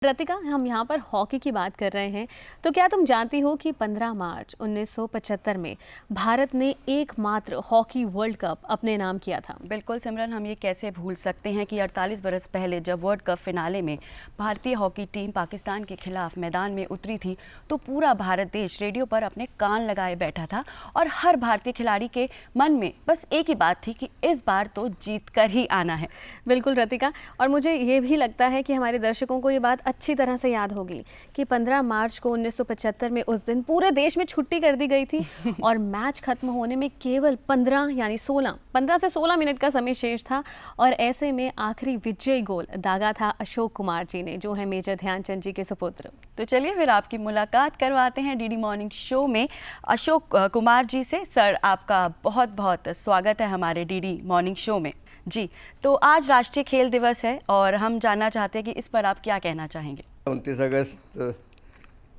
रतिका, हम यहाँ पर हॉकी की बात कर रहे हैं। तो क्या तुम जानती हो कि 15 मार्च 1975 में भारत ने एकमात्र हॉकी वर्ल्ड कप अपने नाम किया था। बिल्कुल सिमरन, हम ये कैसे भूल सकते हैं कि 48 बरस पहले जब वर्ल्ड कप फिनाले में भारतीय हॉकी टीम पाकिस्तान के खिलाफ मैदान में उतरी थी तो पूरा भारत देश रेडियो पर अपने कान लगाए बैठा था और हर भारतीय खिलाड़ी के मन में बस एक ही बात थी कि इस बार तो जीत कर ही आना है। बिल्कुल रतिका, और मुझे ये भी लगता है कि हमारे दर्शकों को ये बात अच्छी तरह से याद होगी कि 15 मार्च को 1975 में उस दिन पूरे देश में छुट्टी कर दी गई थी और मैच खत्म होने में केवल 15 से 16 मिनट का समय शेष था। और ऐसे में आखिरी विजयी गोल दागा था अशोक कुमार जी ने, जो है मेजर ध्यानचंद जी के सुपुत्र। तो चलिए फिर आपकी मुलाकात करवाते हैं डीडी मॉर्निंग शो में अशोक कुमार जी से। सर, आपका बहुत बहुत स्वागत है हमारे डीडी मॉर्निंग शो में। जी, तो आज राष्ट्रीय खेल दिवस है और हम जानना चाहते हैं कि इस पर आप क्या कहना चाहेंगे। 29 अगस्त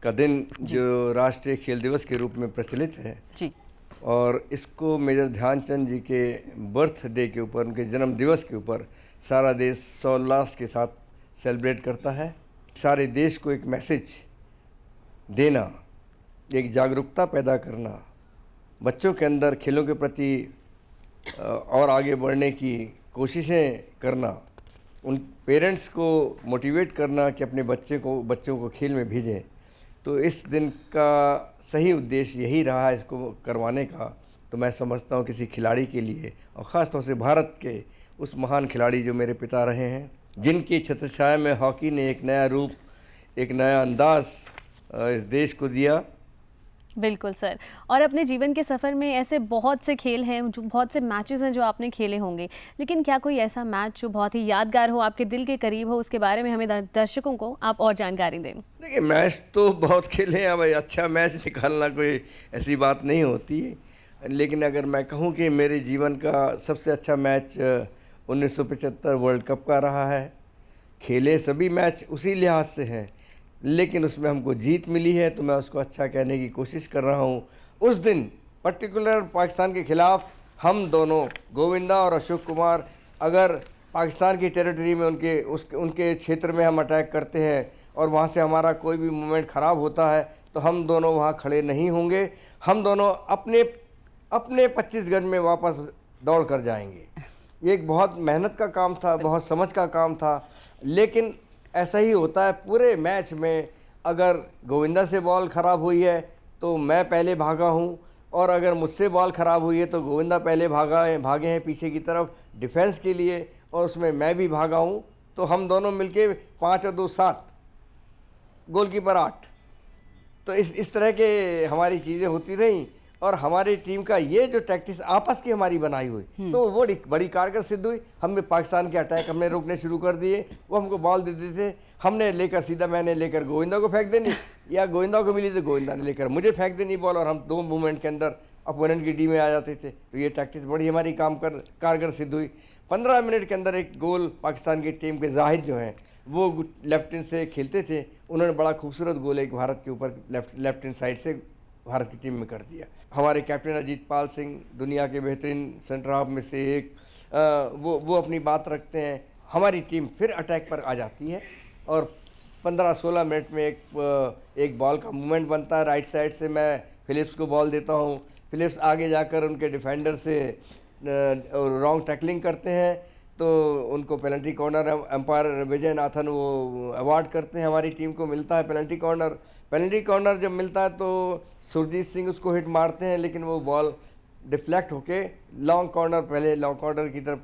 का दिन जो राष्ट्रीय खेल दिवस के रूप में प्रचलित है जी, और इसको मेजर ध्यानचंद जी के बर्थडे के ऊपर, उनके जन्म दिवस के ऊपर सारा देश सोल्लास के साथ सेलिब्रेट करता है। सारे देश को एक मैसेज देना, एक जागरूकता पैदा करना, बच्चों के अंदर खेलों के प्रति और आगे बढ़ने की कोशिशें करना, उन पेरेंट्स को मोटिवेट करना कि अपने बच्चों को खेल में भेजें। तो इस दिन का सही उद्देश्य यही रहा है इसको करवाने का। तो मैं समझता हूँ किसी खिलाड़ी के लिए, और ख़ास तौर से भारत के उस महान खिलाड़ी जो मेरे पिता रहे हैं, जिनकी छत्रछाया में हॉकी ने एक नया रूप, एक नया अंदाज इस देश को दिया। बिल्कुल सर, और अपने जीवन के सफ़र में ऐसे बहुत से खेल हैं, जो बहुत से मैचेस हैं जो आपने खेले होंगे, लेकिन क्या कोई ऐसा मैच जो बहुत ही यादगार हो, आपके दिल के करीब हो, उसके बारे में हमें दर्शकों को आप और जानकारी दें। देखिए, मैच तो बहुत खेले हैं भाई, अच्छा मैच निकालना कोई ऐसी बात नहीं होती है। लेकिन अगर मैं कहूँ कि मेरे जीवन का सबसे अच्छा मैच 1975 वर्ल्ड कप का रहा है। खेले सभी मैच उसी लिहाज से हैं, लेकिन उसमें हमको जीत मिली है तो मैं उसको अच्छा कहने की कोशिश कर रहा हूँ। उस दिन पर्टिकुलर पाकिस्तान के ख़िलाफ़ हम दोनों, गोविंदा और अशोक कुमार, अगर पाकिस्तान की टेरिटरी में उनके क्षेत्र में हम अटैक करते हैं और वहाँ से हमारा कोई भी मूवमेंट ख़राब होता है तो हम दोनों वहाँ खड़े नहीं होंगे। हम दोनों अपने 25 गज में वापस दौड़ कर जाएंगे। ये एक बहुत मेहनत का काम था, बहुत समझ का काम था, लेकिन ऐसा ही होता है पूरे मैच में। अगर गोविंदा से बॉल ख़राब हुई है तो मैं पहले भागा हूँ, और अगर मुझसे बॉल ख़राब हुई है तो गोविंदा पहले भागे हैं पीछे की तरफ डिफेंस के लिए, और उसमें मैं भी भागा हूँ। तो हम दोनों मिलके 5 और 2 7, गोलकीपर 8। तो इस तरह के हमारी चीज़ें होती रहीं, और हमारी टीम का ये जो टैक्टिक्स आपस की हमारी बनाई हुई तो वो बड़ी कारगर सिद्ध हुई। हमने पाकिस्तान के अटैक हमने रोकने शुरू कर दिए। वो हमको बॉल देते थे, हमने लेकर सीधा मैंने लेकर गोविंदा को फेंक देनी, या गोविंदा को मिली तो गोविंदा ने लेकर मुझे फेंक देनी बॉल, और हम 2 मूवमेंट के अंदर अपोनेंट की टीम में आ जाते थे। तो ये टैक्टिक्स बड़ी हमारी कारगर सिद्ध हुई। 15 मिनट के अंदर एक गोल पाकिस्तान की टीम के जाहिद जो हैं वो लेफ्ट हैंड से खेलते थे, उन्होंने बड़ा खूबसूरत गोल एक भारत के ऊपर लेफ्ट हैंड साइड से भारत की टीम में कर दिया। हमारे कैप्टन अजीत पाल सिंह दुनिया के बेहतरीन सेंटर हाफ में से एक, वो अपनी बात रखते हैं। हमारी टीम फिर अटैक पर आ जाती है और 15-16 मिनट में एक बॉल का मूवमेंट बनता है। राइट साइड से मैं फिलिप्स को बॉल देता हूँ, फिलिप्स आगे जाकर उनके डिफेंडर से रॉन्ग टैकलिंग करते हैं तो उनको पेनल्टी कॉर्नर एम्पायर विजय नाथन वो अवार्ड करते हैं, हमारी टीम को मिलता है पेनल्टी कॉर्नर जब मिलता है तो सुरजीत सिंह उसको हिट मारते हैं, लेकिन वो बॉल डिफ्लेक्ट होके लॉन्ग कॉर्नर, पहले लॉन्ग कॉर्नर की तरफ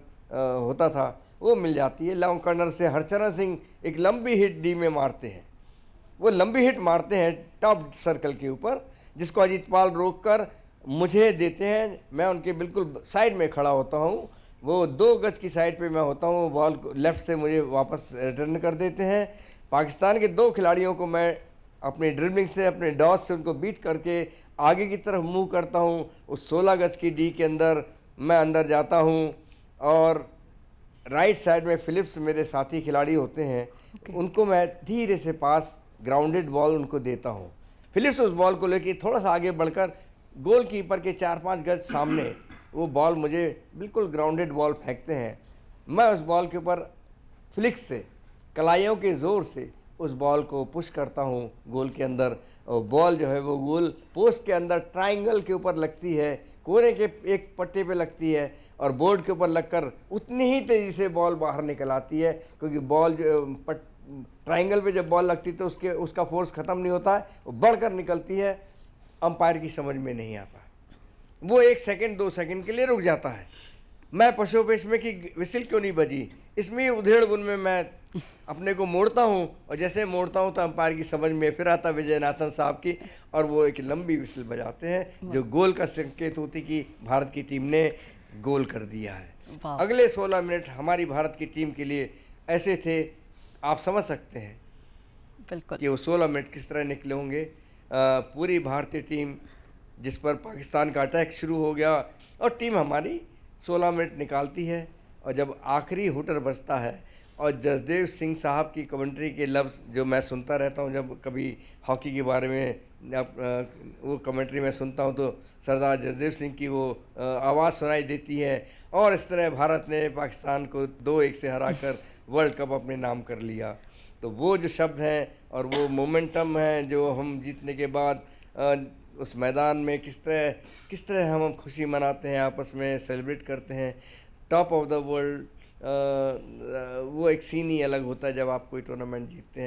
होता था, वो मिल जाती है। लॉन्ग कॉर्नर से हरचरण सिंह एक लंबी हिट डी में मारते हैं, वो लंबी हिट मारते हैं टॉप सर्कल के ऊपर, जिसको अजीत पाल रोक कर मुझे देते हैं। मैं उनके बिल्कुल साइड में खड़ा होता हूँ, वो 2 गज की साइड पे मैं होता हूँ, बॉल लेफ़्ट से मुझे वापस रिटर्न कर देते हैं। पाकिस्तान के 2 खिलाड़ियों को मैं अपनी ड्रिबलिंग से, अपने डॉस से उनको बीट करके आगे की तरफ मूव करता हूँ। उस 16 गज की डी के अंदर मैं अंदर जाता हूँ, और राइट साइड में फिलिप्स मेरे साथी खिलाड़ी होते हैं, उनको मैं धीरे से पास ग्राउंडेड बॉल उनको देता हूँ। फिलिप्स उस बॉल को लेके थोड़ा सा आगे बढ़कर गोलकीपर के 4-5 गज सामने वो बॉल मुझे बिल्कुल ग्राउंडेड बॉल फेंकते हैं। मैं उस बॉल के ऊपर फ्लिक से, कलाइयों के ज़ोर से उस बॉल को पुश करता हूँ गोल के अंदर, और बॉल जो है वो गोल पोस्ट के अंदर ट्रायंगल के ऊपर लगती है, कोने के एक पट्टे पे लगती है और बोर्ड के ऊपर लगकर उतनी ही तेज़ी से बॉल बाहर निकल आती है, क्योंकि बॉल जो ट्रायंगल पे जब बॉल लगती है तो उसका फोर्स ख़त्म नहीं होता है, वो बढ़कर निकलती है। अंपायर की समझ में नहीं आता, वो 1 सेकंड 2 सेकंड के लिए रुक जाता है। मैं पशु पे इसमें कि विसिल क्यों नहीं बजी, इसमें उधेड़ बुन में मैं अपने को मोड़ता हूँ, और जैसे मोड़ता हूँ तो अंपायर की समझ में फिर आता विजयनाथन साहब की, और वो एक लंबी विसिल बजाते हैं जो गोल का संकेत होती कि भारत की टीम ने गोल कर दिया है। वाह। अगले 16 मिनट हमारी भारत की टीम के लिए ऐसे थे, आप समझ सकते हैं बिल्कुल। कि वो 16 मिनट किस तरह निकले होंगे। पूरी भारतीय टीम जिस पर पाकिस्तान का अटैक शुरू हो गया, और टीम हमारी 16 मिनट निकालती है, और जब आखिरी हुटर बजता है और जसदेव सिंह साहब की कमेंट्री के लफ्ज़ जो मैं सुनता रहता हूँ, जब कभी हॉकी के बारे में वो कमेंट्री में सुनता हूँ तो सरदार जसदेव सिंह की वो आवाज़ सुनाई देती है, और इस तरह भारत ने पाकिस्तान को 2-1 से हराकर वर्ल्ड कप अपने नाम कर लिया। तो वो जो शब्द हैं और वो मोमेंटम है जो हम जीतने के बाद उस मैदान में किस तरह हम खुशी मनाते हैं, आपस में सेलिब्रेट करते हैं, टॉप ऑफ द वर्ल्ड, वो एक सीन ही अलग होता है जब आप कोई टूर्नामेंट जीतते हैं।